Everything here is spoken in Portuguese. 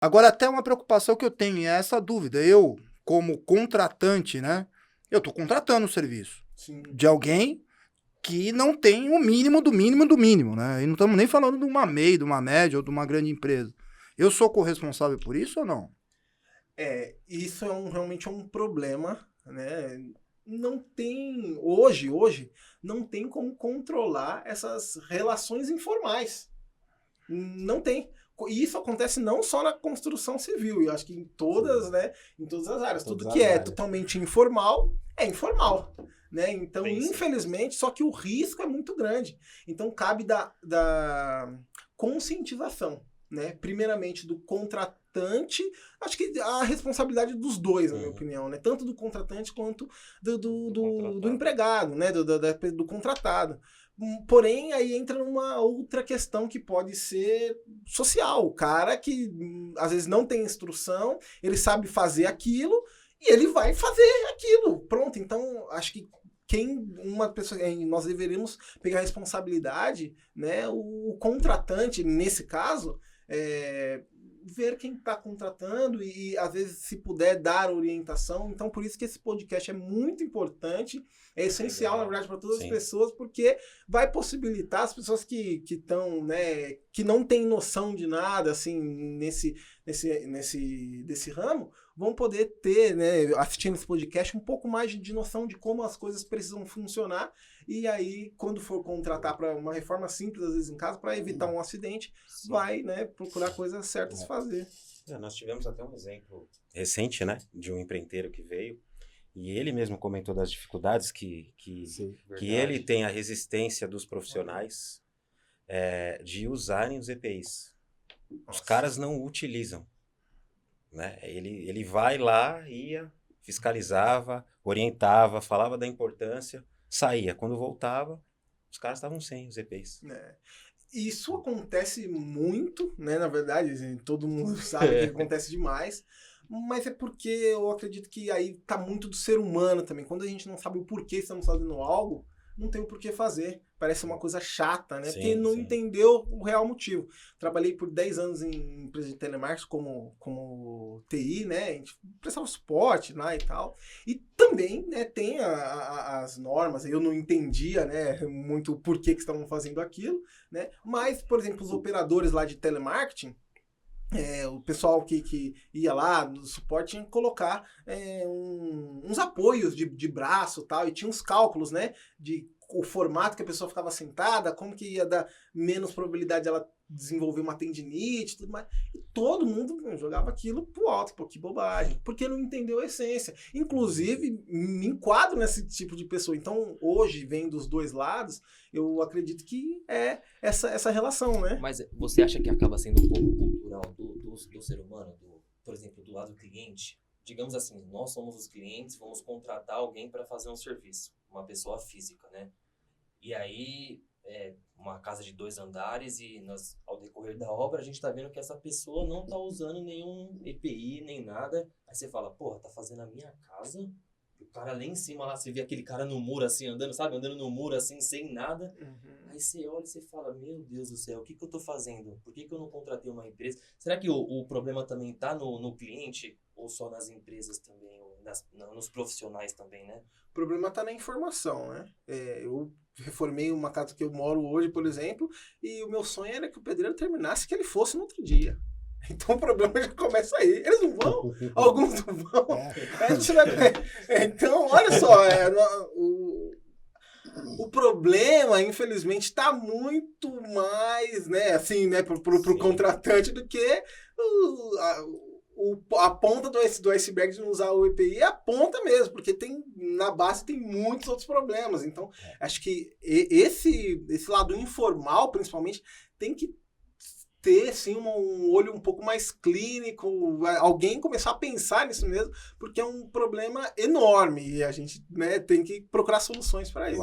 Agora, até uma preocupação que eu tenho é essa dúvida. Eu, como contratante, né? Eu estou contratando o serviço Sim. de alguém que não tem o mínimo do mínimo do mínimo, né? E não estamos nem falando de uma MEI, de uma média ou de uma grande empresa. Eu sou corresponsável por isso ou não? Isso realmente é um problema, né? Não tem, hoje, não tem como controlar essas relações informais. Não tem. E isso acontece não só na construção civil, eu acho que em todas, né, em todas as áreas. Tudo que é totalmente informal, é informal. Né? Então, infelizmente, só que o risco é muito grande. Então, cabe da conscientização, né? Primeiramente do contratante, acho que a responsabilidade dos dois, na minha opinião, né? Tanto do contratante quanto do empregado, né? Do contratado. Porém, aí entra numa outra questão que pode ser social. O cara que às vezes não tem instrução, ele sabe fazer aquilo e ele vai fazer aquilo. Pronto, então acho que nós deveríamos pegar a responsabilidade, né? O contratante, nesse caso, ver quem está contratando e, às vezes, se puder, dar orientação. Então, por isso que esse podcast é muito importante, é essencial, na verdade, para todas as pessoas, porque vai possibilitar as pessoas que estão, né, que não têm noção de nada, assim, desse ramo, vão poder ter, né, assistindo esse podcast, um pouco mais de noção de como as coisas precisam funcionar. E aí, quando for contratar para uma reforma simples, às vezes em casa, para evitar um acidente, vai, né, procurar coisas certas fazer. Nós tivemos até um exemplo recente, né, de um empreiteiro que veio, e ele mesmo comentou das dificuldades que ele tem a resistência dos profissionais de usarem os EPIs. Os caras não utilizam. Né? Ele vai lá, ia, fiscalizava, orientava, falava da importância, saía. Quando voltava, os caras estavam sem os EPIs. Isso acontece muito, né? Na verdade, assim, todo mundo sabe que acontece demais, mas é porque eu acredito que aí tá muito do ser humano também. Quando a gente não sabe o porquê estamos fazendo algo, não tem o porquê fazer. Parece uma coisa chata, né? Porque não entendeu o real motivo. Trabalhei por 10 anos em empresa de telemarketing como TI, né? A gente prestava suporte lá e tal. E também, né, tem as normas. Eu não entendia, né, muito o porquê que estavam fazendo aquilo, né? Mas, por exemplo, os operadores lá de telemarketing, o pessoal que ia lá no suporte tinha que colocar uns apoios de braço e tal, e tinha uns cálculos, né, de o formato que a pessoa ficava sentada, como que ia dar menos probabilidade de ela desenvolver uma tendinite, tudo mais. E todo mundo jogava aquilo pro alto, pô, que bobagem, porque não entendeu a essência. Inclusive, me enquadro nesse tipo de pessoa. Então, hoje, vem dos dois lados, eu acredito que é essa relação, né? Mas você acha que acaba sendo um pouco cultural do ser humano, por exemplo, do lado do cliente? Digamos assim, nós somos os clientes, vamos contratar alguém para fazer um serviço, uma pessoa física, né? E aí, uma casa de 2 andares e ao decorrer da obra, a gente tá vendo que essa pessoa não tá usando nenhum EPI, nem nada. Aí você fala, porra, tá fazendo a minha casa? E o cara lá em cima, lá, você vê aquele cara no muro assim, andando, sabe? Andando no muro assim, sem nada. Aí você olha e você fala, meu Deus do céu, o que eu tô fazendo? Por que eu não contratei uma empresa? Será que o problema também tá no cliente ou só nas empresas também? Ou nos profissionais também, né? O problema está na informação, né? Eu reformei uma casa que eu moro hoje, por exemplo, e o meu sonho era que o pedreiro terminasse que ele fosse no outro dia. Então o problema já começa aí. Eles não vão? Alguns não vão? A gente vai... Então, olha só, o problema, infelizmente, está muito mais, né, assim, né, pro contratante do que a ponta do iceberg de não usar o EPI é a ponta mesmo, porque na base tem muitos outros problemas. Então, acho que esse lado informal, principalmente, tem que ter, sim, um olho um pouco mais clínico, alguém começar a pensar nisso mesmo, porque é um problema enorme e a gente, né, tem que procurar soluções para isso.